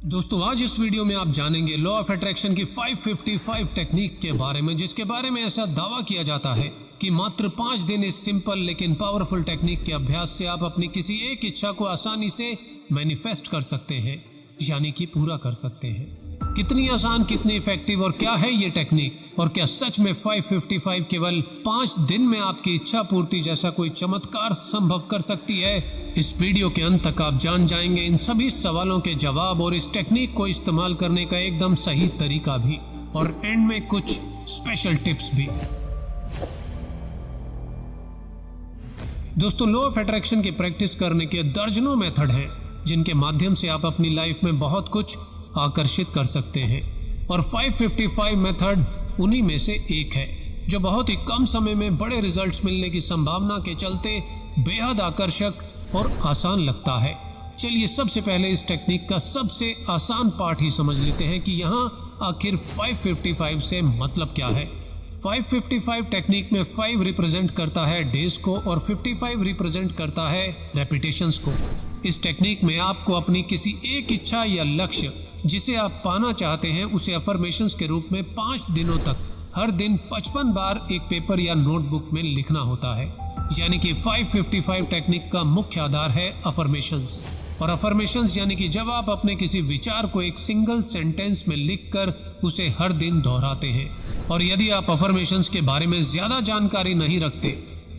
दोस्तों आज इस वीडियो में आप जानेंगे लॉ ऑफ अट्रैक्शन की 555 टेक्निक के बारे में, जिसके बारे में ऐसा दावा किया जाता है कि मात्र 5 दिन इस सिंपल लेकिन पावरफुल टेक्निक के अभ्यास से आप अपनी किसी एक इच्छा को आसानी से मैनिफेस्ट कर सकते हैं, यानी कि पूरा कर सकते हैं। कितनी आसान, कितनी इफेक्टिव और क्या है ये टेक्निक, और क्या सच में 555 केवल 5 दिन में आपकी इच्छा पूर्ति जैसा कोई चमत्कार संभव कर सकती है? इस वीडियो के अंत तक आप जान जाएंगे इन सभी सवालों के जवाब और इस टेक्निक को इस्तेमाल करने का एकदम सही तरीका भी, और एंड में कुछ स्पेशल टिप्स भी। दोस्तों लॉ ऑफ अट्रैक्शन की प्रैक्टिस करने के दर्जनों मेथड हैं, जिनके माध्यम से आप अपनी लाइफ में बहुत कुछ आकर्षित कर सकते हैं, और 555 मेथड उन्हीं में से एक है, जो बहुत ही कम समय में बड़े रिजल्ट्स मिलने की संभावना के चलते बेहद आकर्षक और आसान लगता है। चलिए सबसे पहले इस टेक्निक का सबसे आसान पार्ट ही समझ लेते हैं कि यहाँ आखिर 555 से मतलब क्या है। 555 टेक्निक में 5 रिप्रेजेंट करता है डेज को और 55 रिप्रेजेंट करता है रेपिटेशंस को। इस टेक्निक में आपको अपनी किसी एक इच्छा या लक्ष्य जिसे आप पाना चाहते हैं उसे अफर्मेशंस के रूप में 5 दिनों तक हर दिन 55 बार एक पेपर या नोटबुक में लिखना होता है। यानी कि 555 टेक्निक का मुख्य आधार है अफर्मेशंस। और अफर्मेशंस यानी कि जब आप अपने किसी विचार को एक सिंगल सेंटेंस में लिखकर उसे हर दिन दोहराते हैं। और यदि आप अफर्मेशंस के बारे में ज्यादा जानकारी नहीं रखते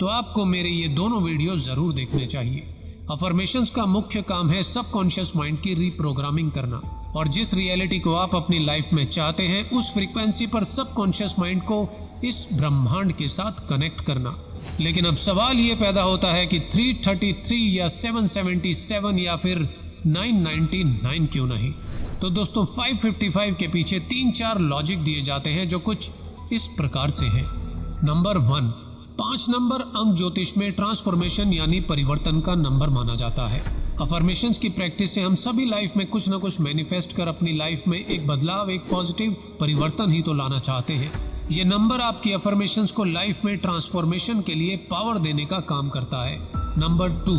तो आपको मेरे ये दोनों वीडियो जरूर देखने चाहिए। अफर्मेशंस का मुख्य काम है सबकॉन्शियस माइंड की रीप्रोग्रामिंग करना, और जिस रियलिटी को आप अपनी लाइफ में चाहते हैं उस फ्रीक्वेंसी पर सबकॉन्शियस माइंड को इस ब्रह्मांड के साथ कनेक्ट करना। लेकिन अब सवाल ये पैदा होता है कि 333 या 777 या फिर 999 क्यों नहीं? तो दोस्तों 555 के पीछे 3-4 लॉजिक दिए जाते हैं जो कुछ इस प्रकार से हैं। नंबर 1, 5 नंबर अंक ज्योतिष में ट्रांसफॉर्मेशन यानी परिवर्तन का नंबर माना जाता है। अफर्मेशंस की प्रैक्टिस से हम सभी लाइफ में कुछ न कुछ मैनिफेस्ट कर अपनी लाइफ में एक बदलाव, एक पॉजिटिव परिवर्तन ही तो लाना चाहते हैं। ये नंबर आपकी अफर्मेशंस को लाइफ में ट्रांसफॉर्मेशन के लिए पावर देने का काम करता है। नंबर 2,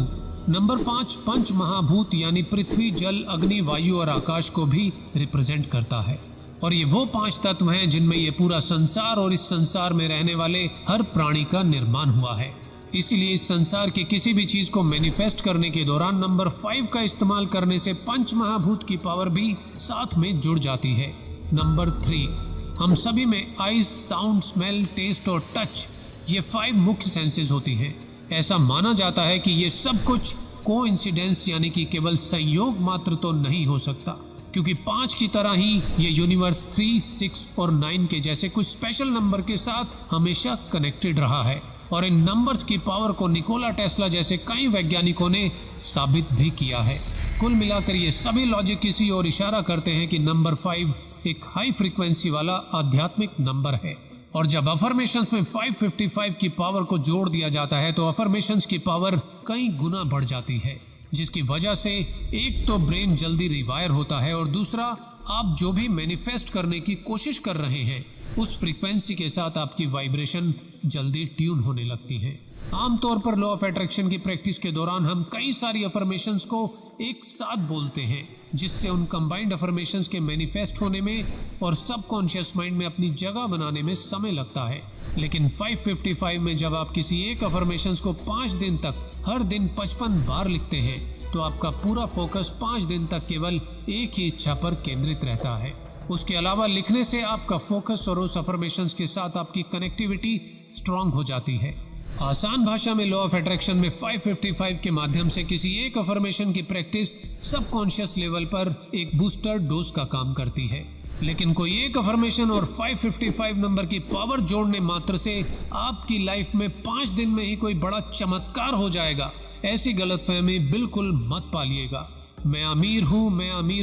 नंबर 5 पंच महाभूत यानी पृथ्वी, जल, अग्नि, वायु और आकाश को भी रिप्रेजेंट करता है। और ये वो 5 तत्व हैं जिनमें ये पूरा संसार और इस संसार में रहने वाले हर प्राणी का निर्माण हुआ है। इसीलिए इस संसार की किसी भी चीज को मैनिफेस्ट करने के दौरान नंबर 5 का इस्तेमाल करने से पंच महाभूत की पावर भी साथ में जुड़ जाती है। नंबर 3, हम सभी में आइज, साउंड, स्मेल, टेस्ट और टच ये 5 मुख्य सेंसेस होती हैं। ऐसा माना जाता है कि ये सब कुछ कोइंसिडेंस यानी कि केवल संयोग मात्र तो नहीं हो सकता, क्योंकि 5 की तरह ही ये यूनिवर्स 3, 6 और 9 के जैसे कुछ स्पेशल नंबर के साथ हमेशा कनेक्टेड रहा है। और इन नंबर्स की पावर को निकोला टेस्ला जैसे कई वैज्ञानिकों ने साबित भी किया है। कुल मिलाकर ये सभी लॉजिक किसी और इशारा करते हैं कि नंबर 5 एक हाई फ्रीक्वेंसी वाला आध्यात्मिक नंबर है। और जब अफर्मेशंस में 555 की पावर को जोड़ दिया जाता है तो अफर्मेशंस की पावर कई गुना बढ़ जाती है, जिसकी वजह से एक तो ब्रेन जल्दी रिवायर होता है और दूसरा आप जो भी मैनिफेस्ट करने की कोशिश कर रहे हैं उस फ्रीक्वेंसी के साथ आपकी वाइब्रेशन जल्दी ट्यून होने लगती है। आमतौर पर लॉ ऑफ अट्रैक्शन की प्रैक्टिस के दौरान हम कई सारी अफर्मेशंस को एक साथ बोलते हैं, जिससे उन कंबाइंड अफर्मेशंस के मैनिफेस्ट होने में और सबकॉन्शियस माइंड में अपनी जगह बनाने में समय लगता है। लेकिन 555 में जब आप किसी एक अफर्मेशंस को 5 दिन तक हर दिन 55 बार लिखते हैं तो आपका पूरा फोकस 5 दिन तक केवल एक ही इच्छा पर केंद्रित रहता है। उसके अलावा लिखने से आपका फोकस और उस अफर्मेशंस के साथ आपकी कनेक्टिविटी स्ट्रांग हो जाती है। आसान भाषा में लॉ ऑफ अट्रैक्शन में 555 के माध्यम से किसी एक अफर्मेशन की प्रैक्टिस सबकॉन्शियस लेवल पर एक बूस्टर डोज का काम करती है। लेकिन कोई एक अफर्मेशन और 555 नंबर की पावर जोड़ने मात्र से आपकी लाइफ में 5 दिन में ही कोई बड़ा चमत्कार हो जाएगा, ऐसी गलतफहमी बिल्कुल मत पालिएगा। मैं अमीर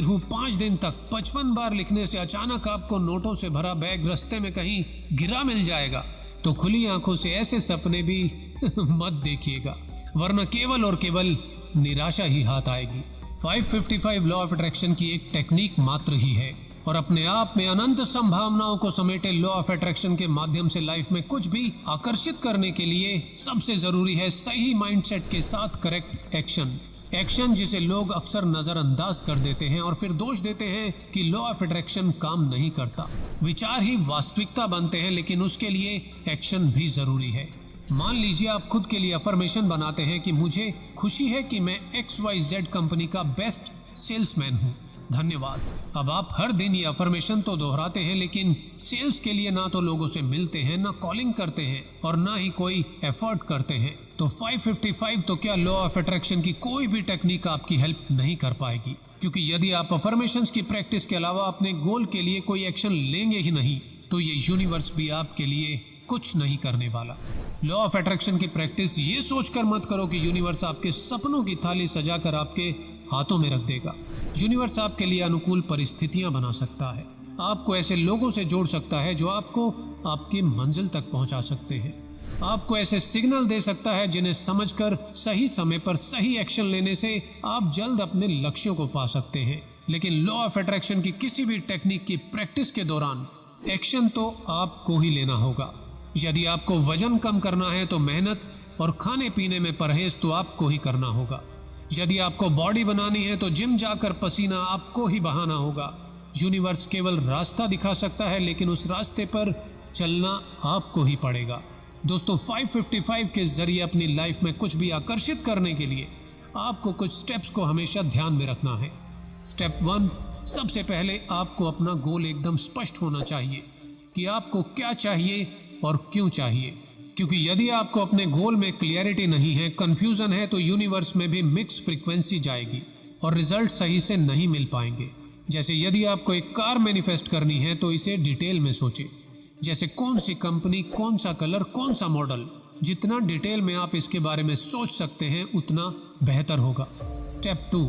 हूँ 5 दिन तक 55 बार लिखने से अचानक आपको नोटों से भरा बैग रास्ते में कहीं गिरा मिल जाएगा तो खुली आंखों से ऐसे सपने भी मत देखिएगा, वरना केवल और केवल निराशा ही हाथ आएगी। 555 लॉ ऑफ अट्रैक्शन की एक टेक्निक मात्र ही है और अपने आप में अनंत संभावनाओं को समेटे लॉ ऑफ अट्रैक्शन के माध्यम से लाइफ में कुछ भी आकर्षित करने के लिए सबसे जरूरी है सही माइंडसेट के साथ करेक्ट एक्शन। एक्शन जिसे लोग अक्सर नजरअंदाज कर देते हैं और फिर दोष देते हैं कि लॉ ऑफ अट्रैक्शन काम नहीं करता। विचार ही वास्तविकता बनते हैं, लेकिन उसके लिए एक्शन भी जरूरी है। मान लीजिए आप खुद के लिए अफर्मेशन बनाते हैं कि मुझे खुशी है कि मैं XYZ कंपनी का बेस्ट सेल्समैन हूँ, धन्यवाद। अब आप हर दिन ये अफर्मेशन तो दोहराते हैं, लेकिन सेल्स के लिए ना तो लोगों से मिलते हैं, ना कॉलिंग करते हैं और ना ही कोई एफर्ट करते हैं। तो 555 तो क्या लॉ ऑफ अट्रैक्शन की कोई भी टेक्निक आपकी हेल्प नहीं कर पाएगी, क्योंकि यदि आप अफर्मेशंस की प्रैक्टिस के अलावा अपने गोल के लिए कोई एक्शन लेंगे ही नहीं, तो ये यूनिवर्स भी आपके लिए कुछ नहीं करने वाला। लॉ ऑफ अट्रैक्शन की प्रैक्टिस ये सोचकर मत करो कि यूनिवर्स आपके सपनों की थाली सजाकर आपके हाथों में रख देगा। यूनिवर्स आपके लिए अनुकूल परिस्थितियां बना सकता है, आपको ऐसे लोगों से जोड़ सकता है जो आपको आपकी मंजिल तक पहुंचा सकते हैं, आपको ऐसे सिग्नल दे सकता है जिन्हें समझकर सही समय पर सही एक्शन लेने से आप जल्द अपने लक्ष्यों को पा सकते हैं। लेकिन लॉ ऑफ अट्रैक्शन की किसी भी टेक्निक की प्रैक्टिस के दौरान एक्शन तो आपको ही लेना होगा। यदि आपको वजन कम करना है तो मेहनत और खाने पीने में परहेज तो आपको ही करना होगा। यदि आपको बॉडी बनानी है तो जिम जाकर पसीना आपको ही बहाना होगा। यूनिवर्स केवल रास्ता दिखा सकता है, लेकिन उस रास्ते पर चलना आपको ही पड़ेगा। दोस्तों, 555 के जरिए अपनी लाइफ में कुछ भी आकर्षित करने के लिए आपको कुछ स्टेप्स को हमेशा ध्यान में रखना है। स्टेप 1, सबसे पहले आपको अपना गोल एकदम स्पष्ट होना चाहिए कि आपको क्या चाहिए और क्यों चाहिए, क्योंकि यदि आपको अपने गोल में क्लियरिटी नहीं है, कंफ्यूजन है, तो यूनिवर्स में भी मिक्स फ्रीक्वेंसी जाएगी और रिजल्ट सही से नहीं मिल पाएंगे। जैसे यदि आपको एक कार मैनिफेस्ट करनी है तो इसे डिटेल में सोचें, जैसे कौन सी कंपनी, कौन सा कलर, कौन सा मॉडल। जितना डिटेल में आप इसके बारे में सोच सकते हैं उतना बेहतर होगा। स्टेप 2,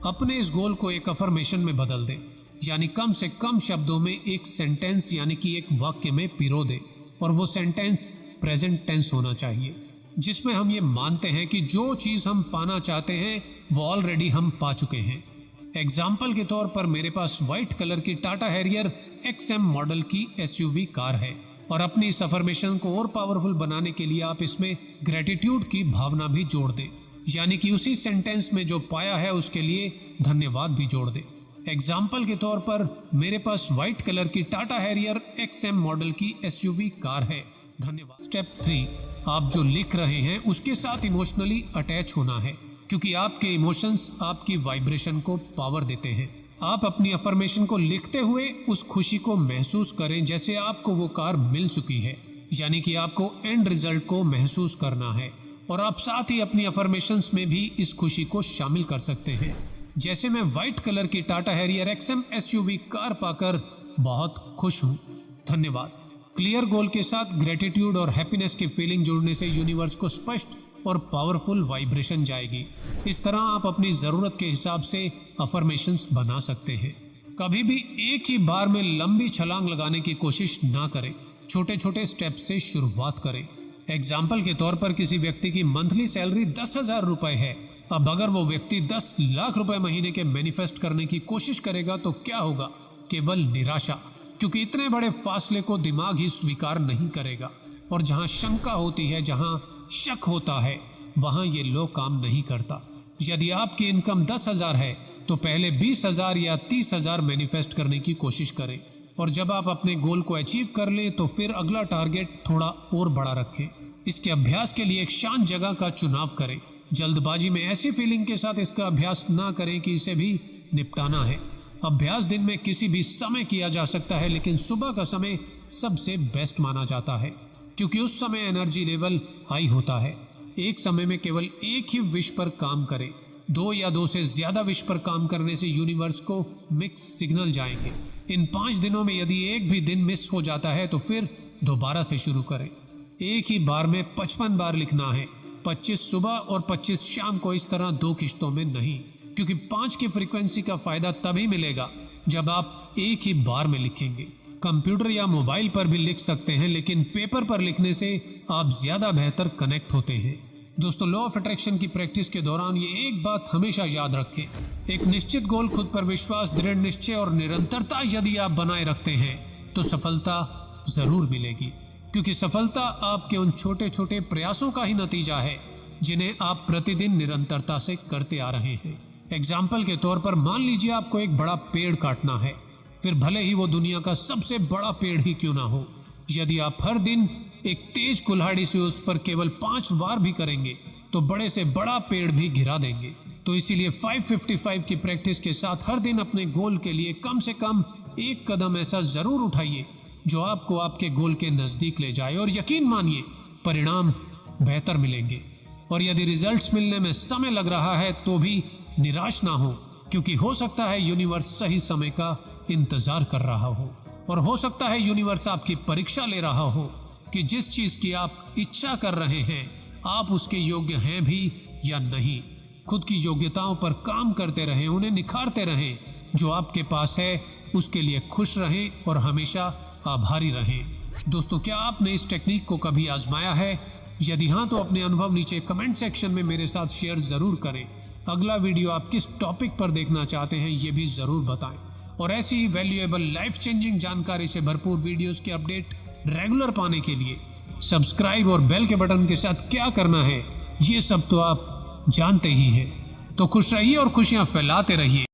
अपने इस गोल को एक अफर्मेशन में बदल दें, यानी कम से कम शब्दों में एक सेंटेंस यानी कि एक वाक्य में पिरो दें, और वो सेंटेंस प्रेजेंट टेंस होना चाहिए, जिसमें हम ये मानते हैं कि जो चीज हम पाना चाहते हैं वो ऑलरेडी हम पा चुके हैं। एग्जाम्पल के तौर पर मेरे पास व्हाइट कलर की टाटा हैरियर XM मॉडल की SUV कार है, और अपनी इस अफर्मेशन को और पावरफुल बनाने के लिए आप इसमें ग्रेटिट्यूड की भावना भी जोड़ दें, यानी कि उसी सेंटेंस में जो पाया है उसके लिए धन्यवाद भी जोड़ दें। एग्जाम्पल के तौर पर मेरे पास व्हाइट कलर की टाटा हैरियर XM मॉडल की SUV कार है, धन्यवाद। स्टेप 3, आप जो लिख रहे हैं उसके साथ इमोशनली अटैच होना है, क्योंकि आपके इमोशंस आपकी वाइब्रेशन को पावर देते हैं। आप अपनी अफर्मेशन को लिखते हुए उस खुशी को महसूस करें जैसे आपको वो कार मिल चुकी है, यानी कि आपको एंड रिजल्ट को महसूस करना है, और आप साथ ही अपनी अफर्मेशंस में भी इस खुशी को शामिल कर सकते हैं। जैसे मैं व्हाइट कलर की Tata Harrier XM SUV car पाकर बहुत खुश हूँ, धन्यवाद। क्लियर गोल के साथ ग्रेटिट्यूड और हैप्पीनेस की फीलिंग जुड़ने से यूनिवर्स को स्पष्ट और पावरफुल वाइब्रेशन जाएगी। इस तरह आप अपनी जरूरत के हिसाब से अफर्मेशंस बना सकते हैं। कभी भी एक ही बार में लंबी छलांग लगाने की कोशिश ना करें, छोटे छोटे स्टेप से शुरुआत करें। एग्जाम्पल के तौर पर किसी व्यक्ति की मंथली सैलरी 10,000 रुपए है। अब अगर वो व्यक्ति 10 लाख रुपए महीने के मैनिफेस्ट करने की कोशिश करेगा तो क्या होगा? केवल निराशा, क्योंकि इतने बड़े फासले को दिमाग ही स्वीकार नहीं करेगा। और जहां शंका होती है, जहां शक होता है, वहां ये लो काम नहीं करता। यदि आपकी इनकम 10,000 है तो पहले 20,000 या 30,000 मैनिफेस्ट करने की कोशिश करें, और जब आप अपने गोल को अचीव कर लें तो फिर अगला टारगेट थोड़ा और बड़ा रखें। इसके अभ्यास के लिए एक शांत जगह का चुनाव करें। जल्दबाजी में ऐसी फीलिंग के साथ इसका अभ्यास ना करें कि इसे भी निपटाना है। अभ्यास दिन में किसी भी समय किया जा सकता है, लेकिन सुबह का समय सबसे बेस्ट माना जाता है, क्योंकि उस समय एनर्जी लेवल हाई होता है। एक समय में केवल एक ही विश पर काम करें। 2 या 2 से ज्यादा विश पर काम करने से यूनिवर्स को मिक्स सिग्नल जाएंगे। इन 5 दिनों में यदि एक भी दिन मिस हो जाता है तो फिर दोबारा से शुरू करें। एक ही बार में 55 बार लिखना है, 25 सुबह और 25 शाम को, इस तरह 2 किश्तों में नहीं, क्योंकि 5 की फ्रीक्वेंसी का फायदा तभी मिलेगा जब आप एक ही बार में लिखेंगे। कंप्यूटर या मोबाइल पर भी लिख सकते हैं, लेकिन पेपर पर लिखने से आप ज्यादा बेहतर कनेक्ट होते हैं। दोस्तों, लॉ ऑफ अट्रैक्शन की प्रैक्टिस के दौरान ये एक बात हमेशा याद रखें, एक निश्चित गोल, खुद पर विश्वास, दृढ़ निश्चय और निरंतरता यदि आप बनाए रखते हैं तो सफलता जरूर मिलेगी, क्योंकि सफलता आपके उन छोटे छोटे प्रयासों का ही नतीजा है जिन्हें आप प्रतिदिन निरंतरता से करते आ रहे हैं। एग्जाम्पल के तौर पर मान लीजिए आपको एक बड़ा पेड़ काटना है, फिर भले ही वो दुनिया का सबसे बड़ा पेड़ ही क्यों ना हो। यदि आप हर दिन एक तेज कुल्हाड़ी से उस पर केवल 5 वार भी करेंगे तो बड़े से बड़ा पेड़ भी गिरा देंगे। तो इसीलिए 555 की प्रैक्टिस के साथ हर दिन अपने गोल के लिए कम से कम एक कदम ऐसा जरूर उठाइए जो आपको आपके गोल के नजदीक ले जाए, और यकीन मानिए परिणाम बेहतर मिलेंगे। और यदि रिजल्ट्स मिलने में समय लग रहा है तो भी निराश ना हो, क्योंकि हो सकता है यूनिवर्स सही समय का इंतजार कर रहा हो, और हो सकता है यूनिवर्स आपकी परीक्षा ले रहा हो कि जिस चीज की आप इच्छा कर रहे हैं आप उसके योग्य हैं भी या नहीं। खुद की योग्यताओं पर काम करते रहें, उन्हें निखारते रहें। जो आपके पास है उसके लिए खुश रहें और हमेशा आभारी रहें। दोस्तों, क्या आपने इस टेक्निक को कभी आजमाया है? यदि हाँ तो अपने अनुभव नीचे कमेंट सेक्शन में मेरे साथ शेयर जरूर करें। अगला वीडियो आप किस टॉपिक पर देखना चाहते हैं ये भी जरूर बताएं। और ऐसी ही वैल्यूएबल लाइफ चेंजिंग जानकारी से भरपूर वीडियोस के अपडेट रेगुलर पाने के लिए सब्सक्राइब और बेल के बटन के साथ क्या करना है ये सब तो आप जानते ही हैं। तो खुश रहिए और खुशियां फैलाते रहिए।